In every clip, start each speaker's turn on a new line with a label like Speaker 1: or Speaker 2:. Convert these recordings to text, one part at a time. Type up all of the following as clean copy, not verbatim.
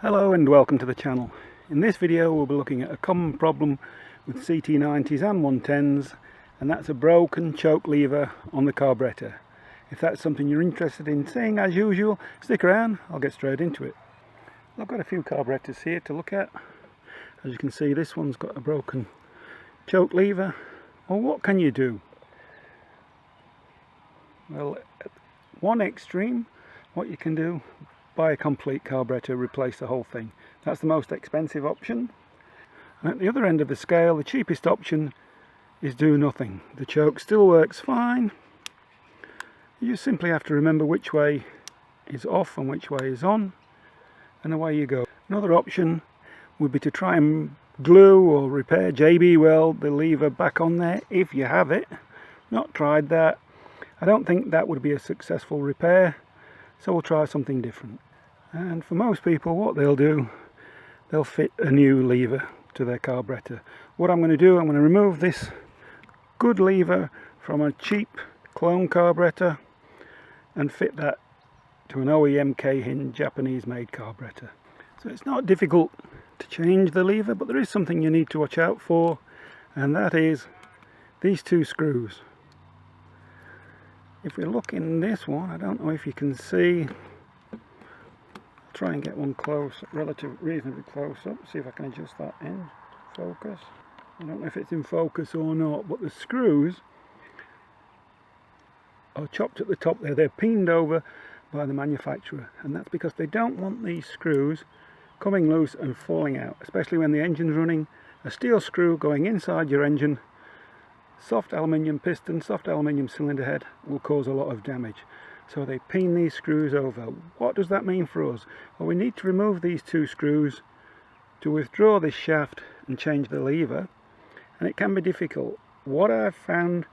Speaker 1: Hello and welcome to the channel. In this video we'll be looking at a common problem with CT90s and 110s, and that's a broken choke lever on the carburettor. If that's something you're interested in seeing, as usual, stick around, I'll get straight into it. I've got a few carburettors here to look at. As you can see, this one's got a broken choke lever. Well, what can you do? Well, at one extreme, what you can do, buy a complete carburettor, replace the whole thing. That's the most expensive option. And at the other end of the scale, the cheapest option is do nothing. The choke still works fine. You just simply have to remember which way is off and which way is on, and away you go. Another option would be to try and glue or repair, JB weld the lever back on there if you have it. Not tried that. I don't think that would be a successful repair, so we'll try something different. And for most people, what they'll do, they'll fit a new lever to their carburettor. What I'm going to do, I'm going to remove this good lever from a cheap clone carburettor and fit that to an OEM Keihin Japanese made carburettor. So it's not difficult to change the lever, but there is something you need to watch out for, and that is these two screws. If we look in this one, I don't know if you can see, I'll try and get one close, reasonably close up, see if I can adjust that in focus. I don't know if it's in focus or not, but the screws are chopped at the top there. They're peened over by the manufacturer, and that's because they don't want these screws coming loose and falling out, especially when the engine's running. A steel screw going inside your engine, soft aluminium piston, soft aluminium cylinder head, will cause a lot of damage. So they peen these screws over. What does that mean for us? Well, we need to remove these two screws to withdraw this shaft and change the lever, and it can be difficult. What I've found,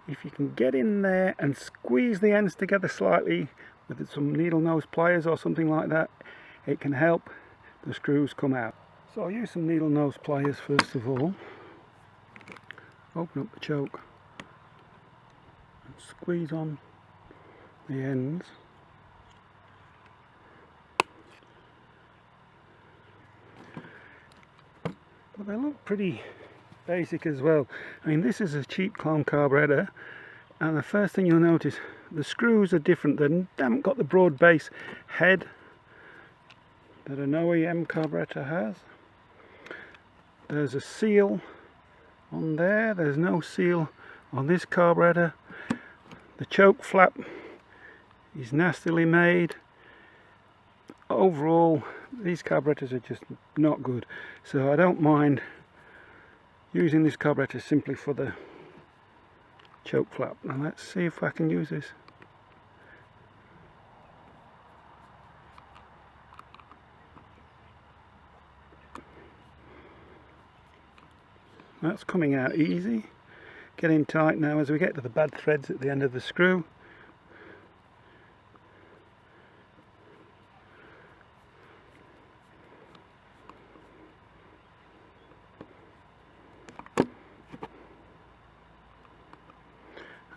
Speaker 1: if you can get in there and squeeze the ends together slightly with some needle nose pliers or something like that, it can help the screws come out. So I'll use some needle nose pliers first of all. Open up the choke and squeeze on the ends. But they look pretty basic as well. I mean, this is a cheap clone carburettor, and the first thing you'll notice, the screws are different. They haven't got the broad base head that an OEM carburettor has. There's a seal on there. There's no seal on this carburettor. The choke flap is nastily made. Overall, these carburettors are just not good, so I don't mind using this carburettor simply for the choke flap. Now let's see if I can use this. That's coming out easy. Getting tight now as we get to the bad threads at the end of the screw.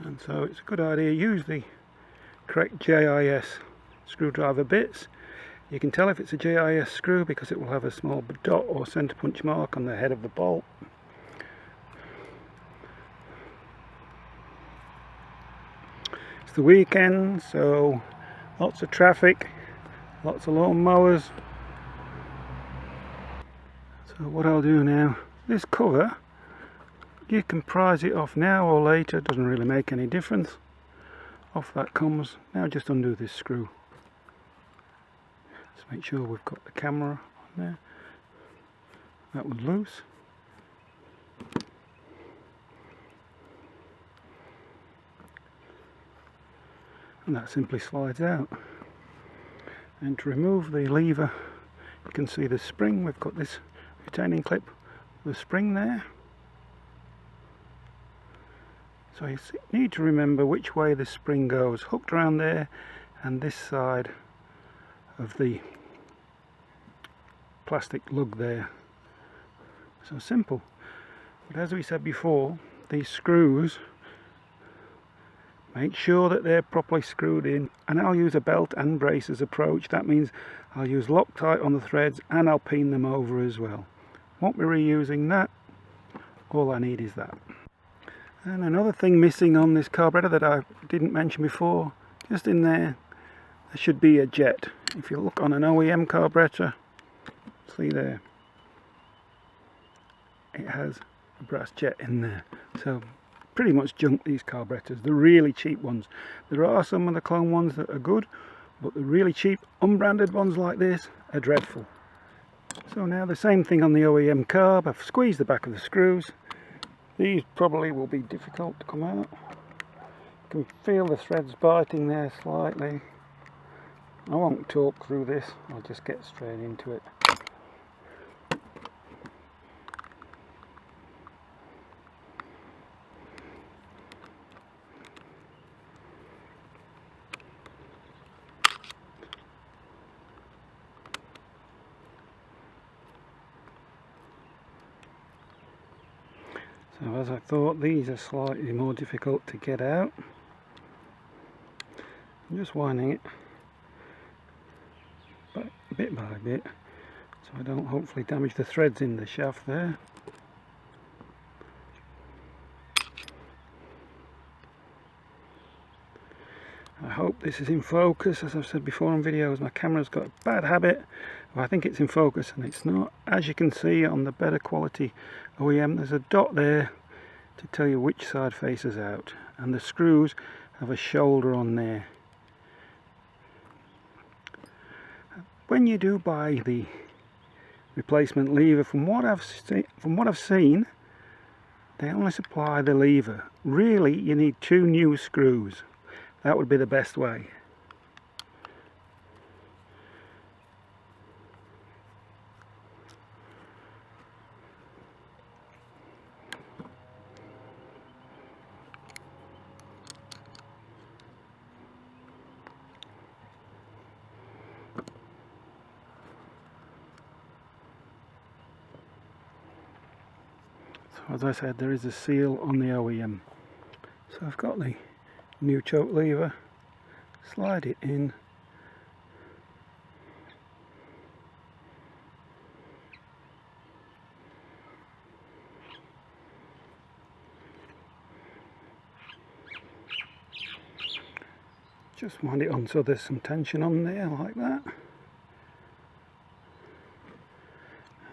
Speaker 1: And so it's a good idea, use the correct JIS screwdriver bits. You can tell if it's a JIS screw because it will have a small dot or center punch mark on the head of the bolt. It's the weekend, so lots of traffic, lots of lawn mowers. So what I'll do now, this cover, you can prise it off now or later, doesn't really make any difference. Off that comes. Now just undo this screw. Let's make sure we've got the camera on there. That was loose. And that simply slides out. And to remove the lever, you can see the spring. We've got this retaining clip, the spring there. So you need to remember which way the spring goes, hooked around there and this side of the plastic lug there. So simple. But as we said before, these screws Make sure that they're properly screwed in, and I'll use a belt and braces approach. That means I'll use Loctite on the threads and I'll pin them over as well. Won't be reusing that. All I need is that. And another thing missing on this carburettor that I didn't mention before, just in there should be a jet. If you look on an OEM carburettor, see there, it has a brass jet in there. So pretty much junk, these carburettors, the really cheap ones. There are some of the clone ones that are good, but the really cheap unbranded ones like this are dreadful. So now the same thing on the OEM carb. I've squeezed the back of the screws. These probably will be difficult to come out. You can feel the threads biting there slightly. I won't talk through this, I'll just get straight into it. So as I thought, these are slightly more difficult to get out. I'm just winding it bit by bit so I don't hopefully damage the threads in the shaft there. I hope this is in focus. As I've said before on videos, my camera's got a bad habit of I think it's in focus and it's not. As you can see on the better quality OEM, there's a dot there to tell you which side faces out, and the screws have a shoulder on there. When you do buy the replacement lever, from what I've seen, they only supply the lever. Really, you need 2 new screws. That would be the best way. So as I said, there is a seal on the OEM. So I've got the new choke lever, slide it in, just wind it on so there's some tension on there like that,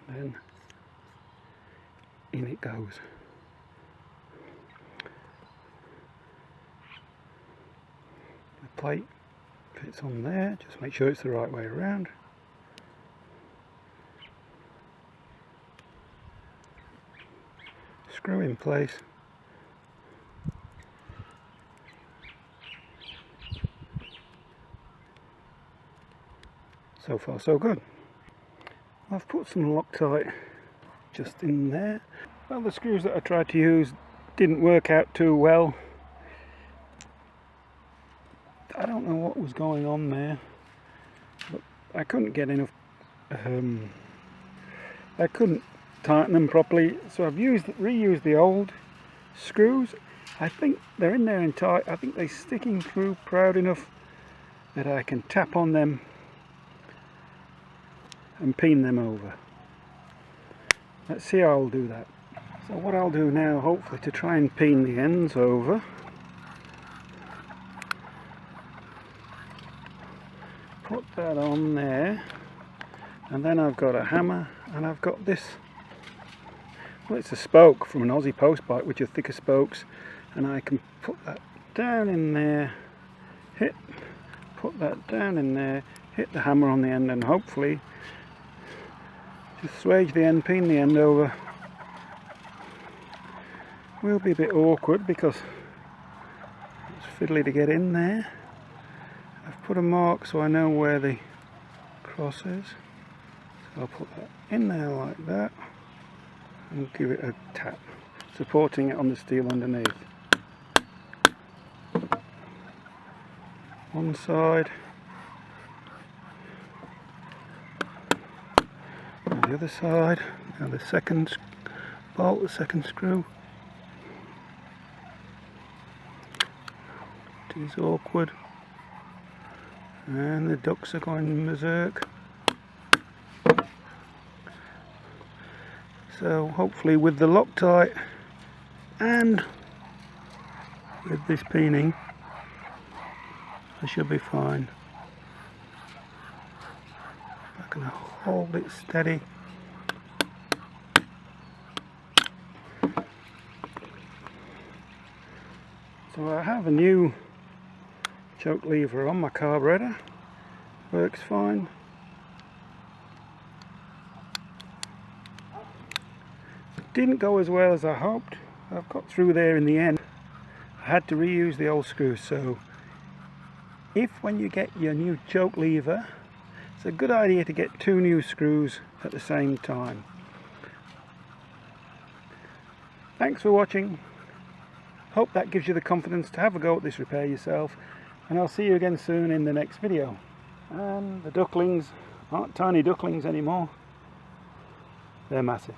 Speaker 1: and then in it goes. The plate fits on there, just make sure it's the right way around. Screw in place. So far so good. I've put some Loctite just in there. Well, the screws that I tried to use didn't work out too well. I don't know what was going on there, but I couldn't get enough, I couldn't tighten them properly, so I've reused the old screws. I think they're in there and tight. I think they're sticking through proud enough that I can tap on them and pin them over. Let's see how I'll do that. So what I'll do now, hopefully, to try and pin the ends over, put that on there, and then I've got a hammer, and I've got this, well, it's a spoke from an Aussie post bike, which are thicker spokes, and I can put that down in there, put that down in there, hit the hammer on the end, and hopefully just swage the end, pin the end over. Will be a bit awkward because it's fiddly to get in there. I've put a mark so I know where the cross is, so I'll put that in there like that and give it a tap, supporting it on the steel underneath. One side, and the other side. Now the second bolt, the second screw. is awkward, and the ducts are going berserk. So hopefully with the Loctite and with this peening I should be fine. I can hold it steady. So I have a new choke lever on my carburettor, works fine. It didn't go as well as I hoped. I've got through there in the end. I had to reuse the old screws, so if when you get your new choke lever, it's a good idea to get 2 new screws at the same time. Thanks for watching. Hope that gives you the confidence to have a go at this repair yourself, and I'll see you again soon in the next video. And the ducklings aren't tiny ducklings anymore, they're massive.